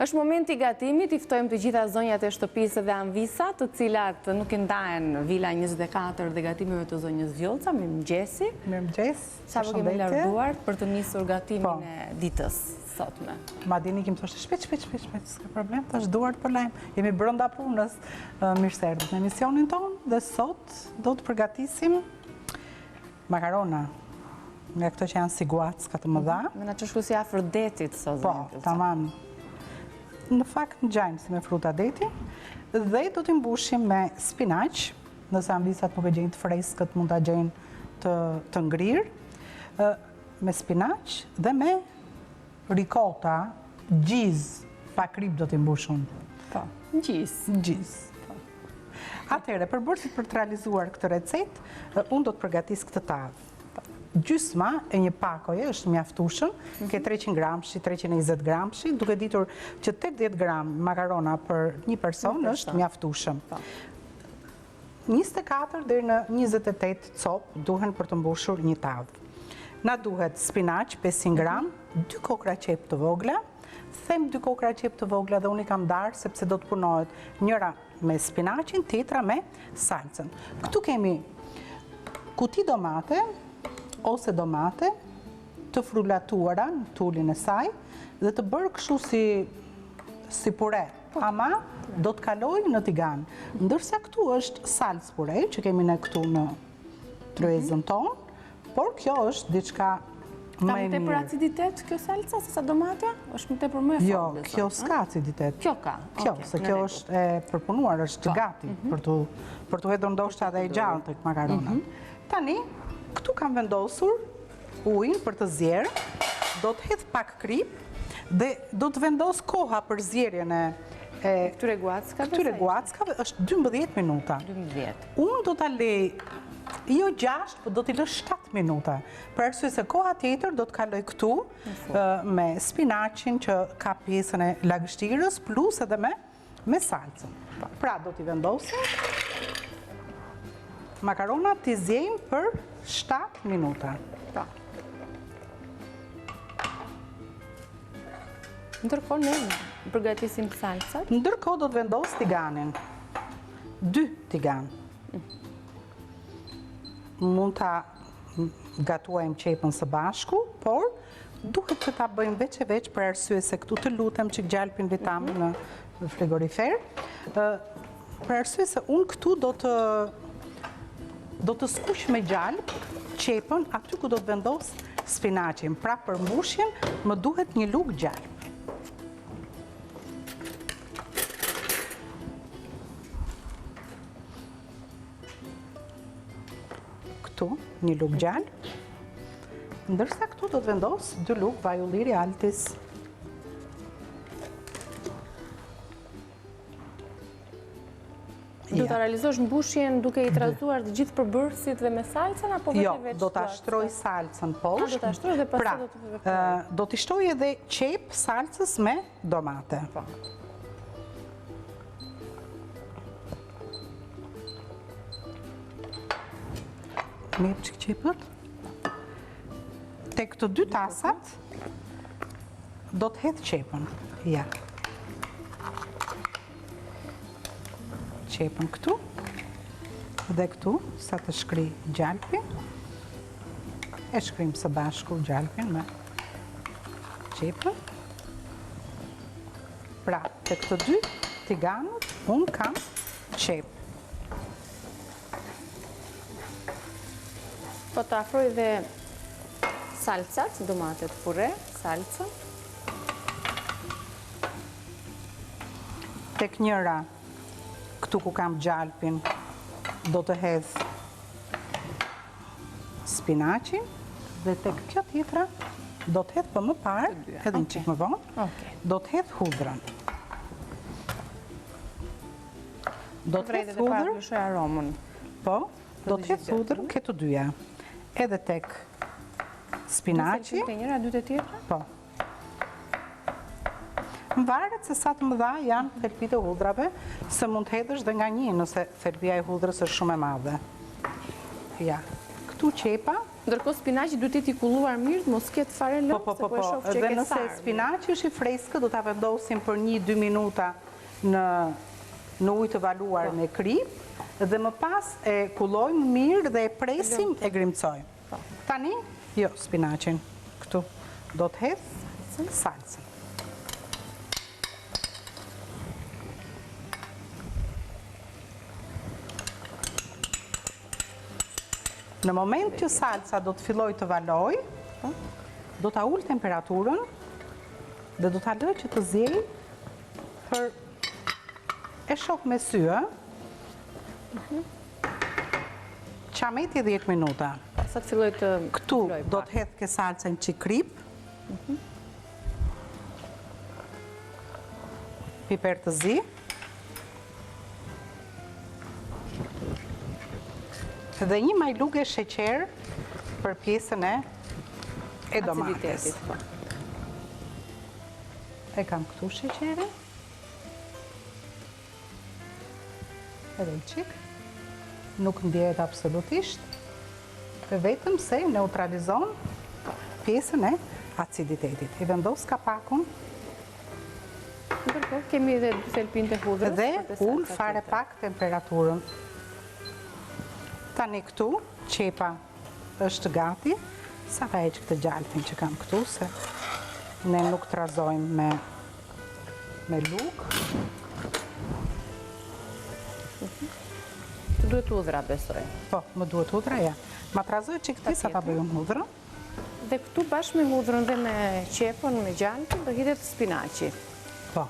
Është momenti i gatimit, i ftojmë të gjitha zonjat e shtëpisë dhe anvisa, të cilat nuk i ndahen Vila 24 dhe gatimeve të zonjës Vjollca. Mirëmëngjesi. Mirëmëngjes. Sa po kemi larguar për të nisur gatimin e ditës sotme? Madini kim thoshte shpejt, s'ka problem, tash duart po lajm. Jemi brenda punës. Mirëserdhët në emisionin tonë dhe sot do të përgatisim makarona. Nga këto që janë si guacka të mëdha. Me na çështju si afër detit sot. Po, tamam. Në fakt në gjajnë si me fruta deti dhe do t'i mbushim me spinaq, nëse anvisat nuk e gjejnë të freskët mund t'a gjejnë të ngrirë, me spinaq dhe me ricota, gjiz, pa krip do t'i mbushun. Po, gjiz. Atere, përbërësit për të realizuar këtë recet, unë do të përgatis këtë tavë. Gjysma e një pakoje është mjaftueshëm, ke 300 gramshi, 320 gramshi, duke ditur që 80 gram makarona për një person është mjaftueshëm. 24 deri në 28 copë duhen për të mbushur një tavë. Na duhet spinaq 500 gram, 2 kokra qep të vogla, them 2 kokra qep të vogla dhe unë i kam darë sepse do të punohet njëra me spinaqin, tjetra me salcën. Këtu kemi kuti domate, ose domate të frulatuara në tullin e saj dhe të bërë kështu si pure, ama do të kaloj në tigan. Ndërsa këtu është salcë pure, që kemi në këtu në tryezën tonë, por kjo është diçka më e mirë. Ka më tepër aciditet kjo salca, se sa domatja? është më tepër më e Jo, fortë? kjo s'ka aciditet. Kjo ka? Kjo, se kjo është e përpunuar, është gati, për të hedhur ndoshta dhe e gjallë të makarona. Tani, këtu kam vendosur ujin për të zjerë, do të hedh pak krip dhe do të vendos koha për zjerjen e këtyre guackave? Këtyre guackave është 12 minuta. 12. Unë do t'a lej, jo 6, për do t'i lë 7 minuta. Për arsye se koha tjetër do të kaloj këtu me spinaqin që ka pjesën e lagështirës, plus edhe me salcën. Pra do t'i vendosim makarona t'i zjejmë për 7 minuta. Ndërkohë ne përgatisim salcat? Ndërkohë do të vendos tiganin. 2 tigan. Mund t'a gatuajmë qepën së bashku, por duhet që ta bëjmë veç e veç për arsye se këtu të lutem që gjalpin vitamin në frigorifer. Për arsye se unë këtu do të skuq me gjalp qepën aty ku do të vendos spinaqin. Pra për mbushjen më duhet një lugë gjalp. Këtu një lugë gjalp. Ndërsa këtu do të vendos 2 lugë vaj ulliri altis. Do të realizosh mbushjen duke i trazuar të gjithë përbërësit dhe me salcën, apo vetë veç? Jo, do të ashtroj salcën poshtë. Do të ashtroj dhe pastaj do të veproj. Do të shtoj edhe qep salcës me domate. Me që qepët. Te këto 2 tasat do të hedh qepën. Ja. Qepën këtu dhe këtu, sa të shkri gjalpin, e shkrim së bashku gjalpin me qepën. Pra, të këto 2 tiganët, unë kam qepë. Po të afroj dhe salcat, domatet pure, salcën. Tek njëra, këtu ku kam gjalpin, do të hedh spinaqin dhe tek kjo tjetra do të hedh për më parë, edhe një qikë më vonë, do të hedh hudrën. Do të hedh hudrën, po, do të hedh hudrën këto 2. Edhe tek spinaqi. Nëse të njëra, 2 të tjetra? Po. Varet se sa të mëdha janë thelbit e hudrave, se mund të hedhësh dhe nga një nëse thelbia e hudrës është shumë e madhe. Ja, këtu qepa Ndërkohë spinaqi duhet të jetë i kulluar mirë, mos ketë fare lëng, se po e shoh që Dhe ke nëse sarë. spinaqi është i freskët, do ta vendosim për 1-2 minuta në ujë të valuar me krip, dhe më pas e kullojmë mirë dhe e presim e grimcojmë. Tani, jo spinaqin, këtu do të hedh salcën. Në moment që salca do të filloj të valoj, do ta ul temperaturën dhe do ta lë që të ziej për e shoh me sy, qameti 10 minuta. Sa të filloj të Këtu do të hedh ke salcën që krip, piper të zi, dhe një majlugë e sheqer për pjesën e domates. E kam këtu sheqerin. Edhe i qik. Nuk ndjehet absolutisht. Vetëm se neutralizon pjesën e aciditetit. I vendos kapakun. Ndërkohë kemi edhe 2 thelpin të hudrës. Dhe ul fare pak temperaturën. Tani këtu, qepa është gati, sa ta heq këtë gjalpin që kam këtu, se ne nuk trazojmë me luk. Të duhet hudhra, besoj. Po, më duhet hudhra, ja. Ma trazoj që këti sa ta bëjmë hudhrën. Dhe këtu bashkë me hudhrën dhe me qepën, me gjalpin, do hidhet spinaci. Po.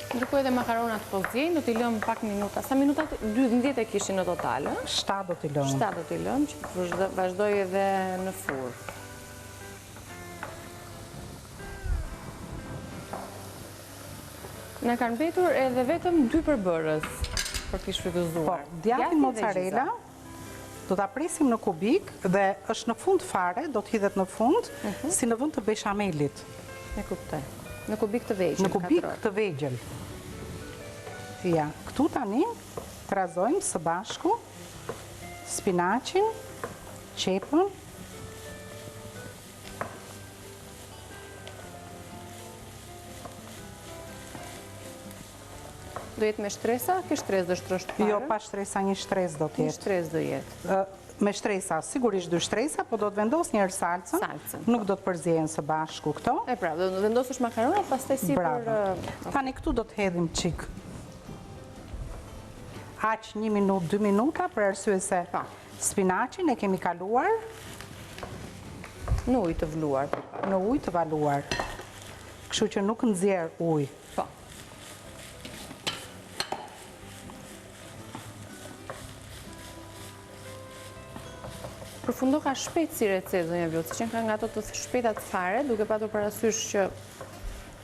Ndërkohë edhe makaronat po zjejnë, do t'i lëmë pak minuta. Sa minutat? 12 e kishin në total, 7 do t'i lëmë. 7 do t'i lëmë, që të vazhdoj edhe në furrë. Në kanë mbetur edhe vetëm 2 përbërës për t'i shfrytëzuar. Po, djathën mozzarella do t'a presim në kubik dhe është në fund fare, do t'hidhet në fund, si në vend të beshamelit. E kuptoj. Në kubik të vegjël. Në kubik të vegjël. Ja, këtu tani trazojmë së bashku spinaqin, qepën, do jetë me shtresa? Ke shtres do shtrosht fare? Jo, pa shtresa, një shtres do t'jetë. Një shtres do jetë. Me shtresa, sigurisht 2 shtresa, po do të vendos njërë salcën. Nuk do të përzjen së bashku këto. E pra, do të vendosësh makaronat, pastaj si për... Tani këtu do të hedhim qik. Aq 1 minut, 2 minuta, për arsye se spinaqin e kemi kaluar në ujë të vluar. Në ujë të valuar. Kështu që nuk nxjerr ujë. Po. Përfundo ka shpejt si recetë, zonja Vjoci, që ka nga ato të shpejtat fare, duke patur parasysh që...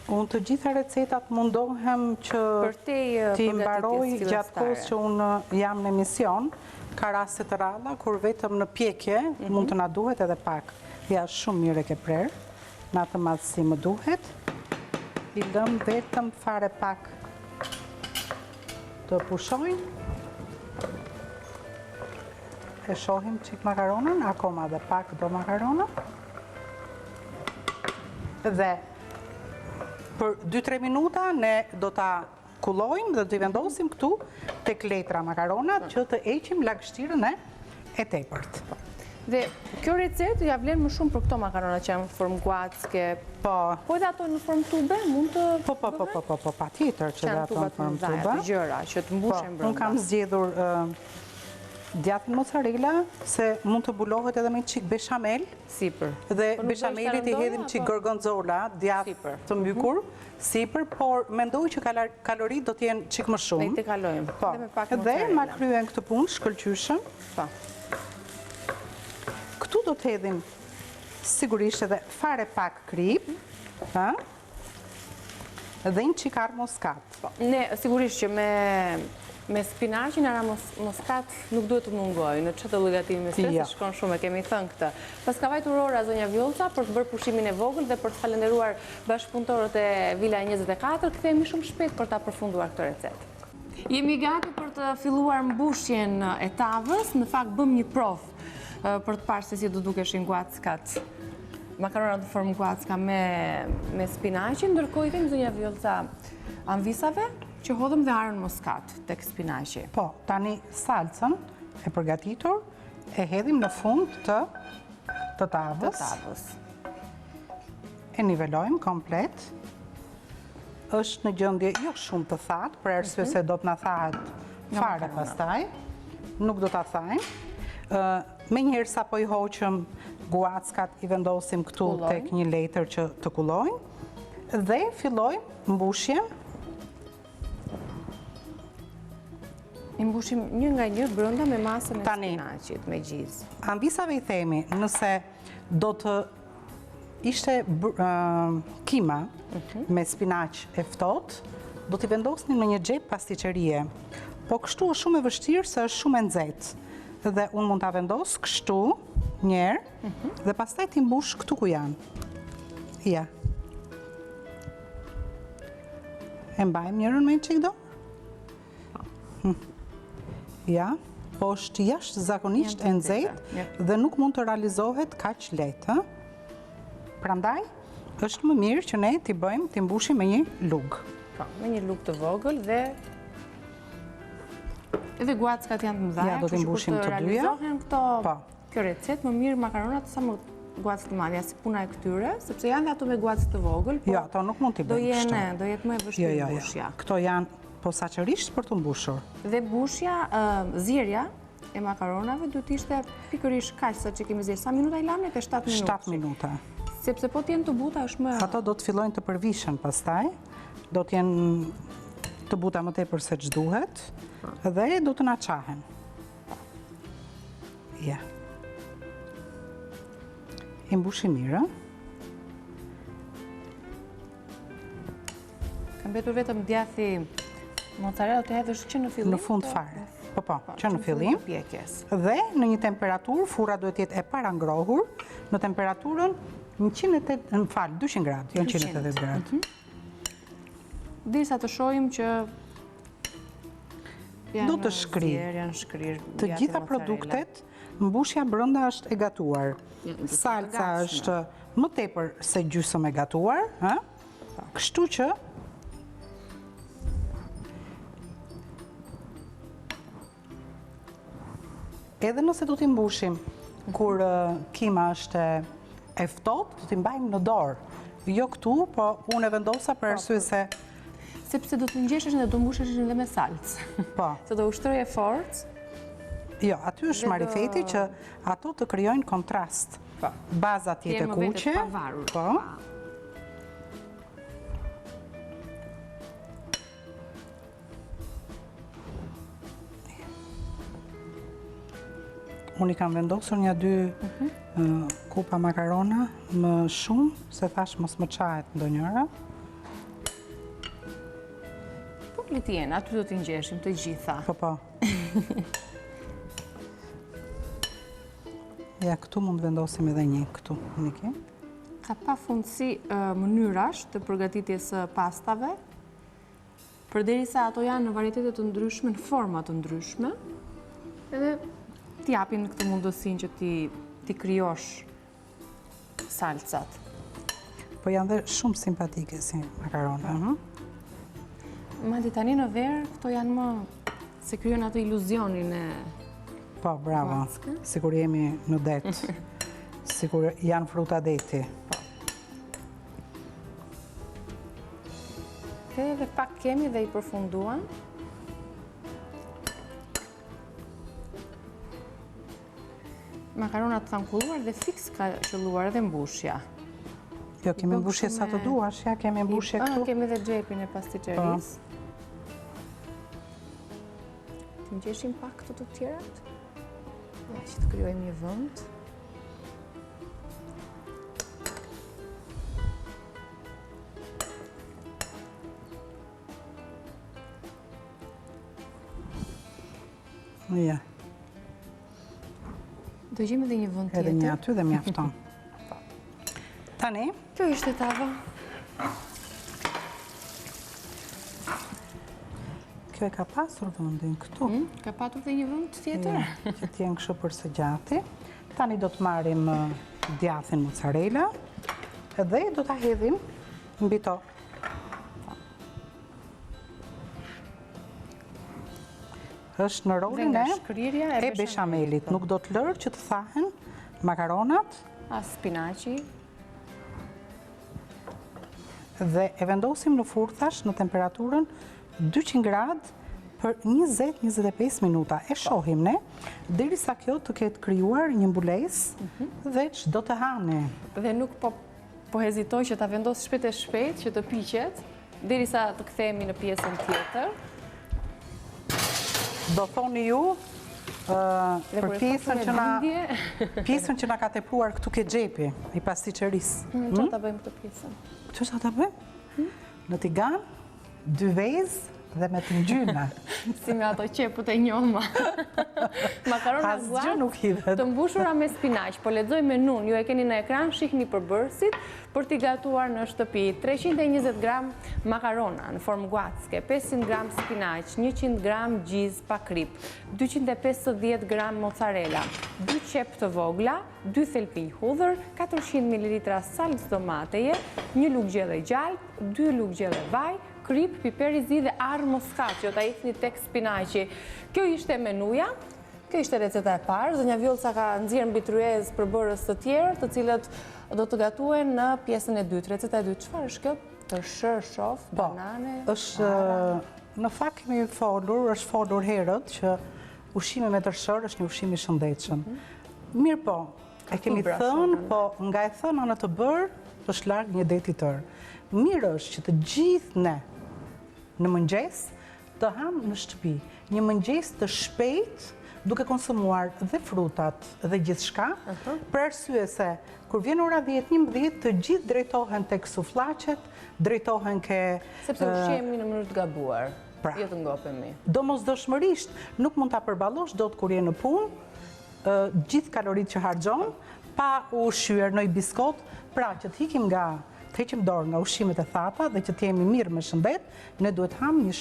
Unë të gjitha recetat mundohem që ti mbaroj gjatë kohës që unë jam në emision, ka raste të ralla, kur vetëm në pjekje mund të na duhet edhe pak. Ja, shumë mire ke prerë, në atë madhësi më duhet. I lëm vetëm fare pak të pushojnë. E shohim qik makaronën, akoma dhe pak do makaronën. Dhe për 2-3 minuta ne do ta kullojmë dhe do t'i vendosim këtu tek letra makaronat që të heqim lagështirën e tepërt. Dhe kjo recetë ja vlen më shumë për këto makarona që janë në formë guacke. Po. Po edhe ato në formë tube mund të... Po, patjetër që dhe ato në formë tube. Ato gjëra që të mbushen brenda. Unë kam zgjedhur djathën mozzarella, se mund të bulohet edhe me qik beshamel. Sipër. Dhe beshamelit i hedhim qik gorgonzola, djathë të mbykur, sipër, por mendoj që kalorit do t'jenë qik më shumë. Ne të kalojmë. Po, dhe ma kryen këtë punë, shkëlqyshëm. Po. Këtu do të hedhim sigurisht edhe fare pak krip, dhe një qikar moskat. Ne, sigurisht që me spinaqin ara moskat nuk duhet të mungoj, në çdo llogatimi me stres shkon shumë, e kemi thënë këtë. Pas ka vajtur ora zonja Vjollca për të bërë pushimin e vogël dhe për të falenderuar bashkëpunëtorët e Vila 24, kthehemi shumë shpejt për ta përfunduar këtë recetë. Jemi gati për të filluar mbushjen e tavës. Në fakt bëm një provë për të parë se si do dukeshin guackat. Makaronat në formë guacka me spinaqin, ndërkohë i them zonja Vjollca anvisave që hodhëm dhe arën muskat tek spinaqi. Po, tani salcën e përgatitur e hedhim në fund të tavës. E nivelojmë komplet. Është në gjendje jo shumë të thatë, për arsye se do të na thahet fare pastaj. Nuk do ta thajmë. Me njëherë sa po i hoqëm guackat, i vendosim këtu tek një letër që të kullojnë dhe fillojmë mbushjen. I mbushim një nga një brenda me masën e spinaqit, me gjizë. Anvisave i themi, nëse do të ishte kima me spinaq e ftohtë, do t'i vendosnin në një xhep pastiqerie. Po kështu është shumë e vështirë se është shumë e nxehtë. Dhe unë mund t'a vendos kështu njerë dhe pastaj t'i mbush këtu ku janë. Ja. E mbajmë njërën me një qik do? Ja. Po është jashtë zakonisht e nxehtë dhe nuk mund të realizohet kaq lehtë. Prandaj, është më mirë që ne t'i bëjmë, t'i mbushim me një lugë. Po, me një lugë të vogël dhe edhe guackat janë të mëdha, do t'i mbushim të dyja. Realizohen kjo recet, më mirë makaronat sa më guacë të madhja, si puna e këtyre, sepse janë dhe ato me guacë të vogël, po ato nuk mund t'i bëjmë kështu. Do jetë më e vështirë mbushja. Këto janë posaçërisht për të mbushur. Dhe mbushja, zierja e makaronave duhet ishte pikërisht kaq sa që kemi zjerë. Sa minuta i lamë? 7 minuta. 7 minuta. Sepse po t'jenë të buta është më... Ato do të fillojnë të përvishën pastaj, do t'jenë të buta më tepër se ç'duhet dhe do të na qahen. Ja. I mbushim mirë. Ka mbetur vetëm djathi mozzarella të hedhësh që në fillim? Në fund fare. Po, që në fillim. Dhe në një temperaturë, furra duhet jetë e parangrohur, në temperaturën 200 gradë, jo 180 gradë. Dirsa të shohim që do të shkrirë. Të gjitha produktet, mbushja brenda është e gatuar. Salca është më tepër se gjysmë e gatuar, kështu që edhe nëse do t'i mbushim kur kima është e ftohtë, do t'i mbajmë në dorë. Jo këtu, po unë e vendosa për arsye se sepse do të ngjesheshin dhe do mbusheshin dhe me salcë. Po. Se do ushtrojë forcë. Jo, aty është marifeti që ato të krijojnë kontrast. Po. Baza tjetë e kuqe. Po. Unë i kam vendosur një 2 kupa makarona më shumë, se thash mos më qahet ndonjëra. Po, Litien, aty do t'i ngjeshim të gjitha. Po. Ja, këtu mund vendosim edhe një këtu, Niki. Ka pa fundësi mënyrash të përgatitjes së pastave, përderisa ato janë në varietete të ndryshme, në forma të ndryshme, edhe t'i japin këtë mundësinë që ti krijosh salcat. Po janë dhe shumë simpatike si makarona. Madje tani në verë, këto janë më se krijojnë atë iluzionin e... Po, bravo. Sikur jemi në det. Sikur janë fruta deti. Dhe pak kemi dhe i përfunduan. Makaronat thankulluar dhe fiks ka qëlluar edhe mbushja. Jo, kemi mbushje sa të duash, ja, kemi mbushje këtu. Kemi dhe xhepin e pastiqerisë. Të ngjeshim pak këto të tjerat. Ja, që të krijojmë një vend. Ja. Do gjejmë edhe një vend tjetër. Edhe një aty dhe mjafton. Tani? Kjo ishte tava. Kjo e ka pasur vendin këtu. Ka patur dhe një vend tjetër? Që t'jenë kështu për së gjati. Tani do të marrim djathin mozzarella dhe do t'a hedhim mbi to. Është në rolin e beshamelit. Nuk do të lërë që të thahen makaronat. Spinaci. Dhe e vendosim në furthash në temperaturën 200 gradë për 20-25 minuta. E shohim ne, derisa kjo të ketë krijuar një mbulesë dhe çdo të hane. Dhe nuk po hezitoj që ta vendos shpejt e shpejt që të piqet, derisa të kthehemi në pjesën tjetër. Do thoni ju për pjesën që na ka tepruar këtu ke xhepi i pastiqerisë. Çfarë ta bëjmë këtë pjesën? Këtë që ta bëjmë? Në tigan, 2 vezë dhe me të ngjyna. Si me ato qepët e njoma. Makarona guat të mbushura me spinaq, po lexoj menun, ju e keni në ekran, shihni përbërësit për t'i gatuar në shtëpi. 320 gram makarona në formë guatske, 500 gram spinaq, 100 gram gjiz pa krip, 250 gram mozzarella, 2 qep të vogla, 2 thelpinj hudhër, 400 ml salcë tomateje, 1 lugë gjelle gjalp, 2 lugë gjelle vaj, krip, piper i zi dhe arë moscaccio, ta ikni tek spinaqi. Kjo ishte menuja, kjo ishte receta e parë, Zonja Vjollca ka nxjerrë mbi tryez përbërës të tjerë, të cilët do të gatuen në pjesën e dytë. Receta e dytë, çfarë është kjo? Tërshër, shof, banane? Është, në fakt kemi folur, është folur herët që ushqimi me tërshër është një ushqim i shëndetshëm. Mirë po, e kemi thënë, po nga e thëna në të bërë, është larg një deti tërë. Mirë është që të gjithë ne në mëngjes të hamë në shtëpi, një mëngjes të shpejt, duke konsumuar dhe frutat dhe gjithçka, për arsye se kur vjen ora 10-11 të gjithë drejtohen tek sufllaqet, drejtohen ke sepse ushqemi në mënyrë të gabuar. Jo të ngopemi. Domosdoshmërisht nuk mund ta përballosh dot kur je në punë, gjithë kaloritë që harxhon pa u ushqyer në biskot, pra që të hikim të heqim dorë nga ushqimet e thata dhe që të jemi mirë me shëndet, ne duhet ham një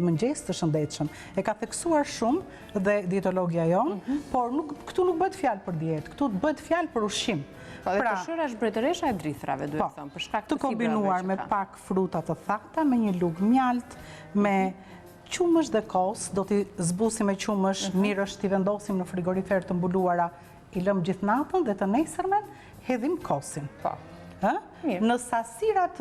mëngjes të shëndetshëm. E ka theksuar shumë dhe dietologja jonë, por këtu nuk bëhet fjalë për dietë, këtu bëhet fjalë për ushqim. Dhe tërshëra është mbretëresha e drithrave, duhet thënë, për shkak të fibrave. Të kombinuar me pak fruta të thata, me një lugë mjalt, me qumësh dhe kos, do t'i zbusim me qumësh, mirë është t'i vendosim në frigorifer të mbuluara, i lëm gjithë natën dhe të nesërmen hedhim kosin. Në sasirat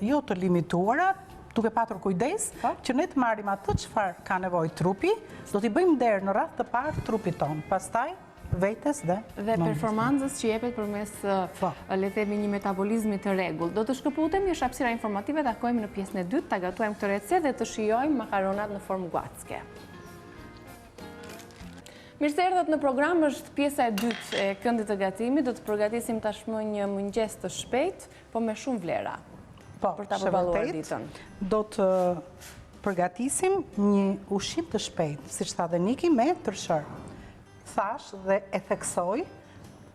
jo të limituara, duke patur kujdes, që ne të marrim atë çfarë ka nevojë trupi, do t'i bëjmë derë në radhë të parë trupit tonë, pastaj vetes dhe performancës që jepet përmes le të themi një metabolizmi të rregullt. Do të shkëputemi, është hapësira informative, takojmë në pjesën e dytë, ta gatuajmë këtë recetë dhe të shijojmë makaronat në formë guacke. Mirë se erdhët në program, është pjesa e dytë e këndit të gatimit, do të përgatisim tashmë një mëngjes të shpejt, po me shumë vlera, për ta përballuar ditën. Do të përgatisim një ushqim të shpejt, siç tha dhe Niki, me tërshër. Thash dhe e theksoj,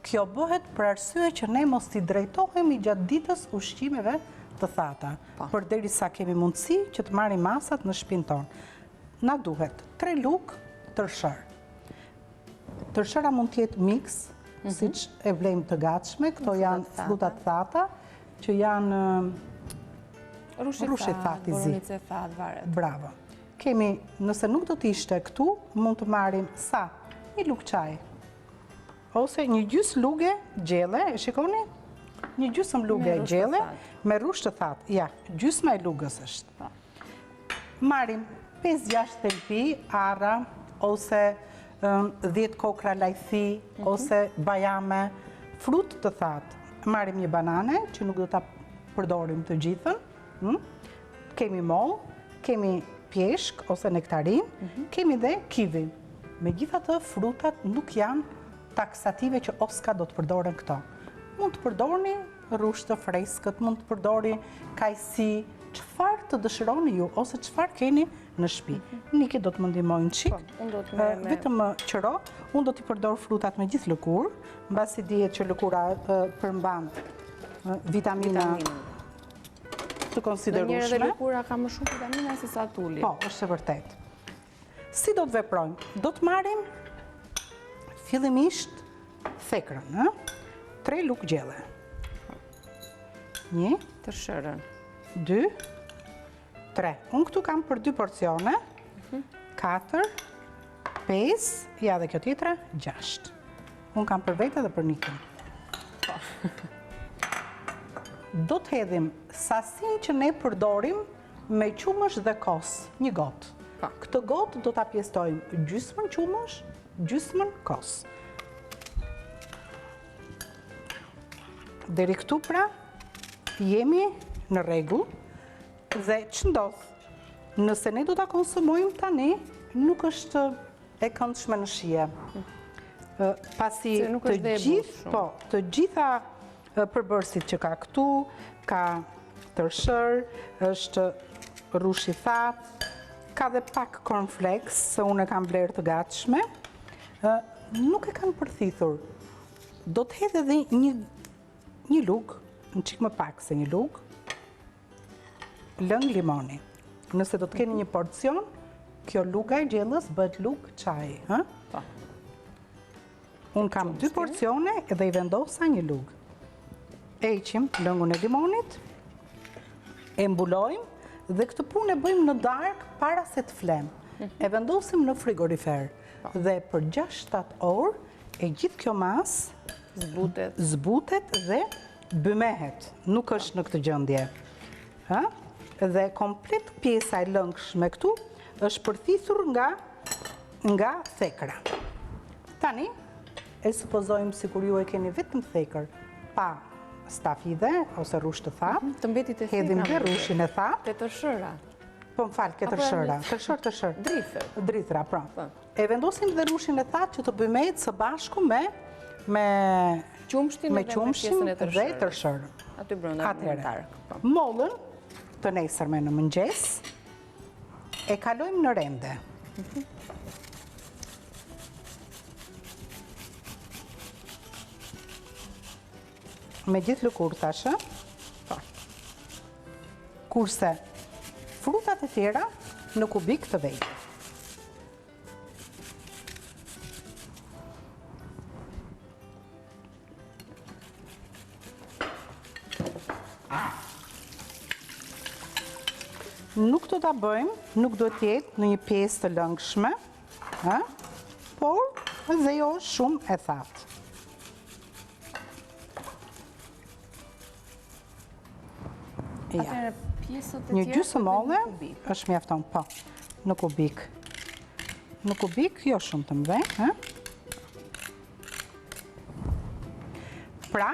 kjo bëhet për arsye që ne mos t'i drejtohemi gjatë ditës ushqimeve të thata, përderisa kemi mundësi që të marrim masat në shtëpinë tonë. Na duhet 3 lugë tërshër. Tërshëra mund t'jetë mix, siç e vlejmë të gatshme, këto janë frutat thata, që janë rushit that i zi. Bravo. Kemi, nëse nuk do t'ishte këtu, mund të marrim sa? Një lugë çaj. Ose një gjysmë lugë gjelle, e shikoni? Një gjysmë lugë gjelle me rusht të thatë. Ja, gjysma e lugës është. Marrim 5-6 thelpi, arra, ose 10 kokra lajthi, ose bajame, frut të thatë. Marrim një banane, që nuk do ta përdorim të gjithën. Kemi moll, kemi pjeshk, ose nektarin, kemi dhe kivi. Megjithatë, frutat nuk janë taksative që oska do të përdoren këto. Mund të përdorni rusht të freskët, mund të përdori kajsi, çfarë të dëshironi ju, ose çfarë keni në shtëpi. Niki do të më ndihmojnë çik. Vetëm qëro, unë do t'i përdor frutat me gjithë lëkurë, mbasi dihet që lëkura përmban vitamina të konsiderueshme. Në njëre dhe lëkura ka më shumë vitamina se sa tulli. Po, është e vërtet. Si do të veprojmë? Do të marrim fillimisht thekrën, 3 lugë gjelle. 1, Të shërën. 2, 3. Unë këtu kam për 2 porcione, 4, 5, ja dhe kjo tjetra, 6. Unë kam për vete dhe për nikën. Do të hedhim sasin që ne përdorim me qumësh dhe kos, një gotë. Këtë gotë do të apjestojmë gjysmën qumësh, gjysmën kos. Deri këtu pra, jemi në rregull dhe që ndodh? Nëse ne do të konsumojmë tani, nuk është e këndshme në shije. Pasi të gjitha përbërësit që ka këtu, ka tërshër, është rushi thatë, ka dhe pak cornflakes, se unë e kam blerë të gatshme, nuk e kanë përthithur. Do të hedhe dhe një lugë, në qikë më pak se një lugë, lëng limoni. Nëse do të keni një porcion, kjo luga e gjellës bëhet lugë qaj. Unë kam 2 porcione dhe i vendosa një lugë. Eqim lëngun e limonit, e mbulojmë dhe këtë punë e bëjmë në darkë para se të flemë. E vendosim në frigorifer dhe për 6-7 orë e gjithë kjo masë zbutet dhe bëmehet, nuk është në këtë gjëndje. Dhe komplet pjesa e lëngshme këtu është përthithur nga thekra. Tani, e supozojmë si kur ju e keni vetëm thekër, pa stafide ose rush të thatë, hedhim dhe rushin e thatë. Të shëra. Po më falë, ke tërshëra. Tërshër. Drithra, pra. E vendosim dhe rushin e thatë që të bëmehet së bashku me qumshtin dhe tërshërën. Aty brënda Atëherë, mollën të nesërme në mëngjes, e kalojmë në rende. Me gjithë lëkur thashë, kurse frutat e tjera në kubik të vejtë. Nuk do ta bëjmë, nuk do t'jetë në një pjesë të lëngshme, por dhe jo shumë e thatë. Një gjysmë molle është mjafton, po, në kubik. Në kubik, jo shumë të mëdhenj. Pra,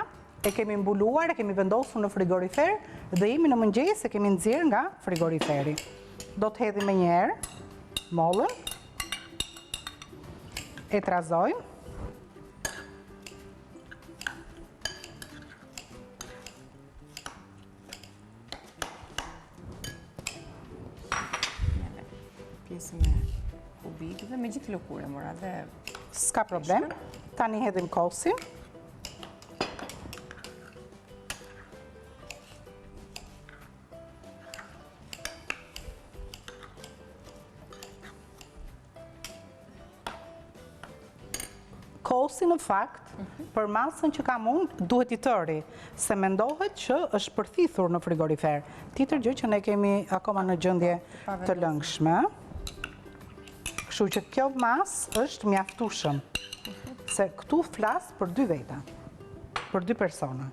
e kemi mbuluar, e kemi vendosur në frigorifer dhe jemi në mëngjes e kemi nxjerrë nga frigoriferi. Do të hedhim me njerë mollën, e trazojmë. Pjesën e kubik dhe me gjithë lëkure, mora dhe... S'ka problem. Tani hedhim kosin. Kosi në fakt, për masën që kam unë, duhet i tëri, se mendohet që është përthithur në frigorifer. Tjetër gjë që ne kemi akoma në gjendje të lëngshme. Kështu që kjo masë është mjaftueshëm, se këtu flas për 2 veta, për 2 persona.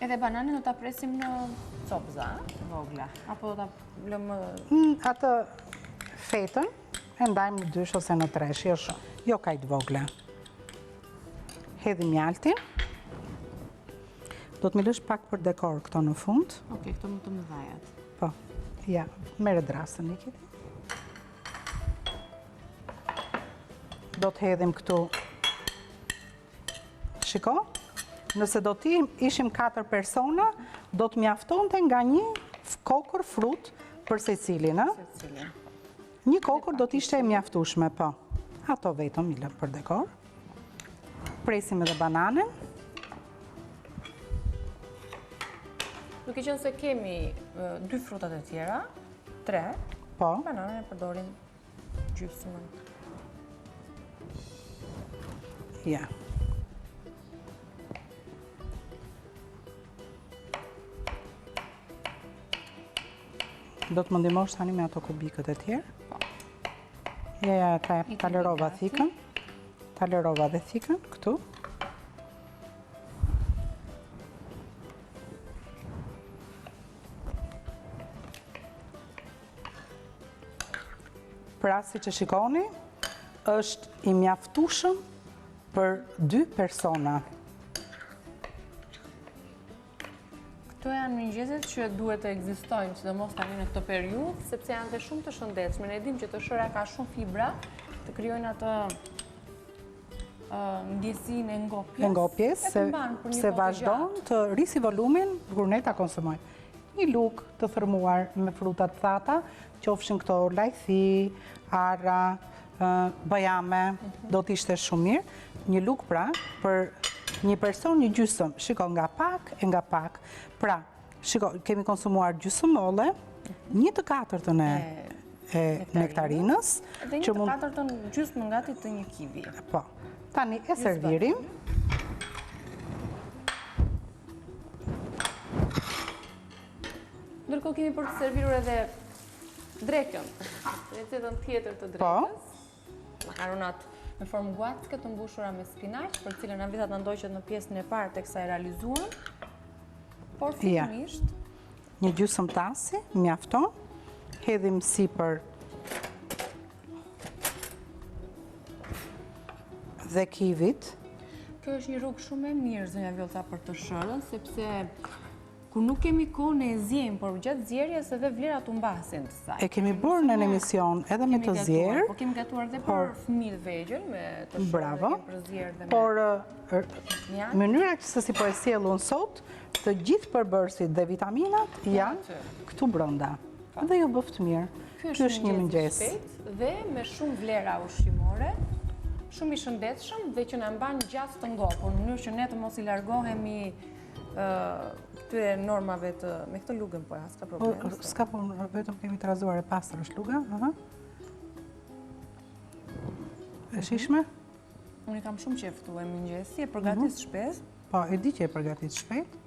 Edhe bananin do ta presim në copza, vogla, apo do ta lëmë... Atë fetën e ndajmë në 2 ose në 3, jo kaq të vogla. Hedhim mjaltin. Do të mi lësh pak për dekor këto në fund. Oke, këto më të mëdhajat. Po, ja, mere drasën, Nikit. Do të hedhim këtu. Shiko, nëse do të ishim 4 persona, do të mjaftonte nga një kokër frut për secilin, Një kokër do të ishte e mjaftueshme, po. Ato vetëm i lëm për dekor. Presim edhe bananen. Duke qenë se kemi 2 frutat e tjera, 3, Po. bananën e përdorim gjysmën. Ja. Do të më ndihmosh tani me ato kubikët e tjerë. Ja, talerova thikën. Talerova dhe thikën, këtu. Pra, si që shikoni, është i mjaftueshëm për 2 persona. Këto janë mëngjeset që duhet të ekzistojnë, sidomos tani në këtë periudhë, sepse janë dhe shumë të shëndetshme. Ne dimë që të shëra ka shumë fibra, të krijojnë atë ndjesinë e ngopjes. Se vazhdon të rrisi volumin kur ne ta konsumojmë. Një lug të thërmuar me fruta të thata, qofshin këto lajthi, arra, bajame, do t'ishte shumë mirë. Një lug pra, për një person një gjysmë, shiko nga pak e nga pak. Pra, shiko, kemi konsumuar gjysmë molle, 1/4 e nektarinës. Dhe 1/4 gjysmë ngati të një kivi. Po, tani e servirim. Ndërkohë kemi për të servirur edhe drekën, recetën tjetër të drekës. Makaronat në formë guacke të mbushura me spinaq, për cilën Anvita të ndoqet në pjesën e parë teksa e realizuan. Por fillimisht, një gjysmë tasi, mjafton. Hedhim sipër dhe kivit. Kjo është një rrugë shumë e mirë, zonja Vjolca, për të shërën, sepse kur nuk kemi kohë ne e zjejmë, por gjatë zjerjes edhe vlerat u mbasin të saj. E kemi bërë në emision edhe me të zjerë. Po kemi gatuar dhe për fëmijët vegjël me të shërë, bravo. për zjerë dhe me... Por mënyra që se si po e sjellun sot, të gjithë përbërësit dhe vitaminat janë këtu brenda. Dhe ju bëft mirë. Ky është një mëngjes dhe me shumë vlera ushqimore, shumë i shëndetshëm dhe që na mban gjatë të ngopur, në mënyrë që ne të mos i largohemi këtyre normave të... Me këtë lugën, po, s'ka problem. S'ka problem, vetëm kemi të razuar e pastër është luga. E shishme? Unë i kam shumë qeftu e mëngjesi, e përgatis shpes. Po, e di që e përgatis shpejt.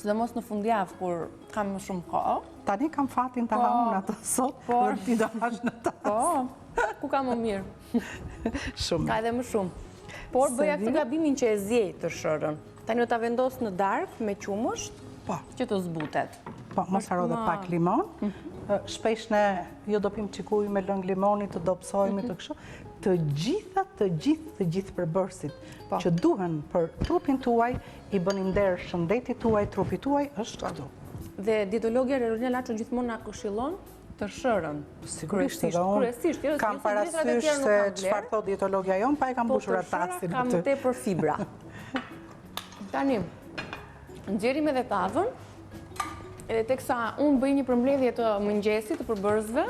Sidomos në fundjavë, kur kam më shumë kohë. Tani kam fatin të haun atë sot, por ti do hash në tas. Po, ku ka më mirë? Shumë. Ka edhe më shumë. Por bëja këtë gabimin që e zjej të shërën. Tani do ta vendos në darkë me qumësht, që të zbutet. Po, mos haro dhe pak limon. Shpesh ne jo do pim qikuj me lëng limoni, të dopsojmë të kështu. Të gjithë përbërësit që duhen për trupin tuaj, i bënin derë shëndetit tuaj, trupit tuaj, është këtu. Dhe dietologja Relina Laço gjithmonë na këshillon të shërën. Sigurisht, edhe unë kam parasysh se çfarë thot dietologja jonë, pa e kam mbushur atë tastin. Kam tepër fibra. Tani, nxjerrim edhe tavën, edhe teksa unë bëj një përmbledhje të mëngjesit të përbërësve,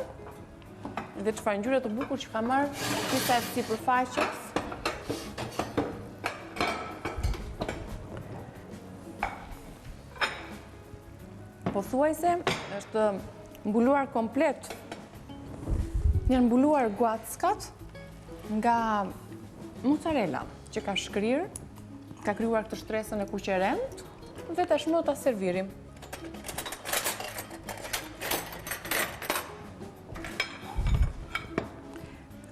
dhe çfarë ngjyre të bukur që ka marrë pjesa e sipërfaqes. Pothuajse është mbuluar komplet. Janë mbuluar guackat nga mozzarella që ka shkrirë, ka krijuar këtë shtresën e kuqerend dhe tashmë do ta servirim.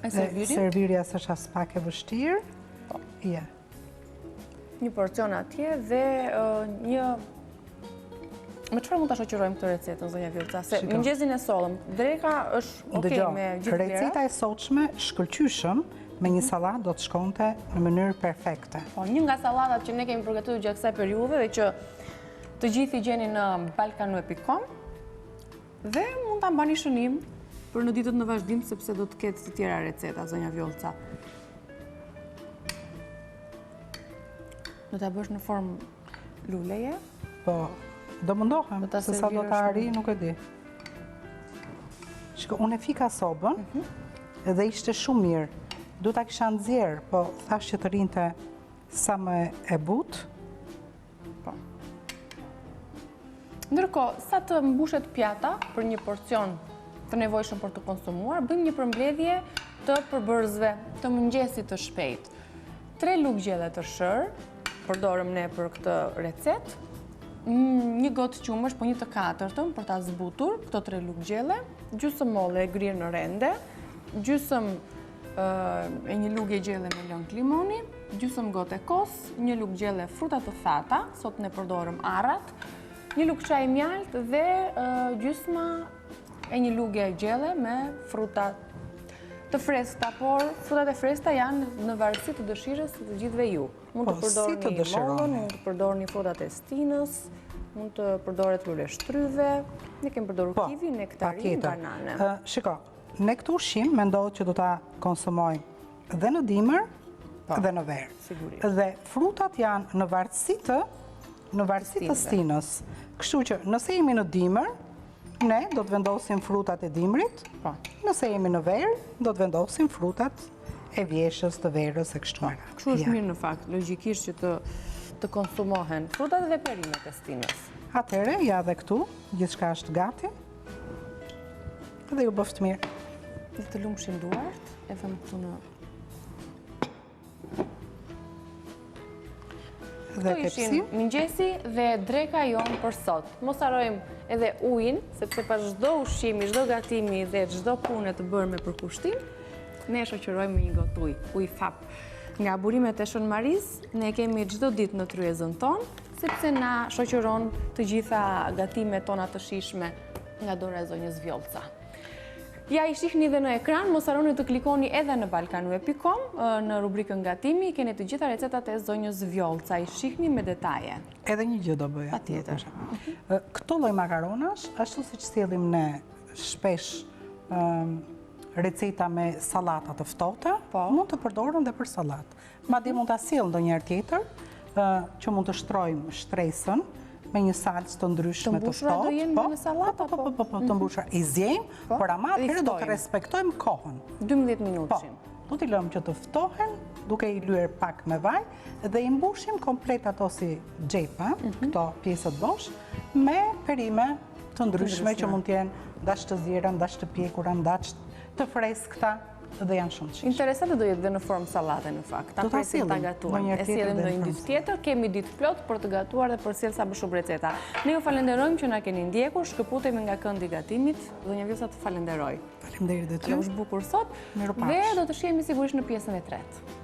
Servirja s'është as pak e vështirë. Ja. Një porcion atje dhe një... Me çfarë mund ta shoqërojmë këtë recetën, zonja Vjolca? Se mëngjesin e sollëm, dreka është okay me gjithë vlerat. Receta e sotshme shkëlqyshëm me një sallatë do të shkonte në mënyrë perfekte. Po, një nga sallatat që ne kemi përgatitur gjatë kësaj periudhe dhe që të gjithë i gjeni në balkanu.com dhe mund ta mbani shënim për në ditët në vazhdim, sepse do të ketë të tjera receta, zonja Vjolca. Do ta bësh në formë luleje? Po, do mundohem, se sa do të arri, nuk e di. Shko, unë e fika sobën, edhe ishte shumë mirë. Du ta kisha nxjerr, po thash që të rinte sa më e butë. Po. Ndërkohë, sa të mbushet pjata për një porcion të nevojshëm për të konsumuar, bëjmë një përmbledhje të përbërësve të mëngjesit të shpejt. 3 lugë gjelle të shërë, përdorëm ne për këtë recet, një gotë qumësh, po 1/4 për ta zbutur, këto 3 lugë gjelle, gjysmë molle e grirë në rende, gjysmë e një lugë gjelle me lëng limoni, gjysmë gotë e kos, një lugë gjelle fruta të thata, sot ne përdorëm arrat, një lugë çaj mjalt dhe gjysma e një lugë gjelle me fruta të freskëta, por frutat e freskëta janë në varësi të dëshirës të gjithëve ju. Mund të përdorni mollën, mund të përdorni frutat e stinës, mund të përdoret lule shtryve, ne kemi përdorur kivi, nektarin, banane. Shiko, ne këtë ushqim mendohet që do ta konsumojmë dhe në dimër dhe në verë. Sigurisht. Dhe frutat janë në varësi të stinës. Kështu që nëse jemi në dimër, ne do të vendosim frutat e dimrit, nëse jemi në verë, do të vendosim frutat e vjeshës, të verës e kështu me radhë. Kështu është mirë në fakt, logjikisht që të konsumohen frutat dhe perimet e stinës. Atëherë, ja dhe këtu, gjithçka është gati, dhe ju bëft mirë. Dhe të lumshin duart, e them këtu në... Këto ishin mëngjesi dhe dreka jonë për sot. Mos harrojmë edhe ujin, sepse pas çdo ushqimi, çdo gatimi dhe çdo pune të bërë me përkushtim, ne e shoqërojmë me një gotë ujë, ujë fap. Nga burimet e Shën Maris, ne kemi çdo ditë në tryezën tonë, sepse na shoqëron të gjitha gatimet tona të shijshme nga dora e zonjës Vjollca. Ja i shihni dhe në ekran, mos harroni të klikoni edhe në balkanue.com, në rubrikën gatimi, keni të gjitha recetat e zonjës Vjollca, i shihni me detaje. Edhe një gjë do bëja. Patjetër. Këto lloj makaronash, ashtu siç sjellim ne shpesh receta me sallata të ftohta, mund të përdoren dhe për sallatë. Madje mund ta sjell ndonjëherë tjetër, që mund të shtrojmë shtresën me një salcë të ndryshme të ftohtë. Të mbushura do jenë me sallata? Po, të mbushura. I zjejmë, por ama atëherë do të respektojmë kohën. 12 minutshin. Do t'i lëmë që të ftohen, duke i lyer pak me vaj, dhe i mbushim komplet ato si xhepa, këto pjesët bosh, me perime të ndryshme që mund t'jenë dash të zjera, dash të pjekura, dash të freskëta, dhe janë shumë qishë. Interesante do jetë dhe në formë sallate në fakt. Ta presim ta gatuar. E sjellim ndonjë ditë tjetër, kemi ditë plot për të gatuar dhe për sjell sa më shumë receta. Ne ju falenderojmë që na keni ndjekur, shkëputemi nga këndi i gatimit. Zonja Vjollca të falenderoj. Faleminderit edhe ty. Është bukur sot. Dhe do të shihemi sigurisht në pjesën e tretë.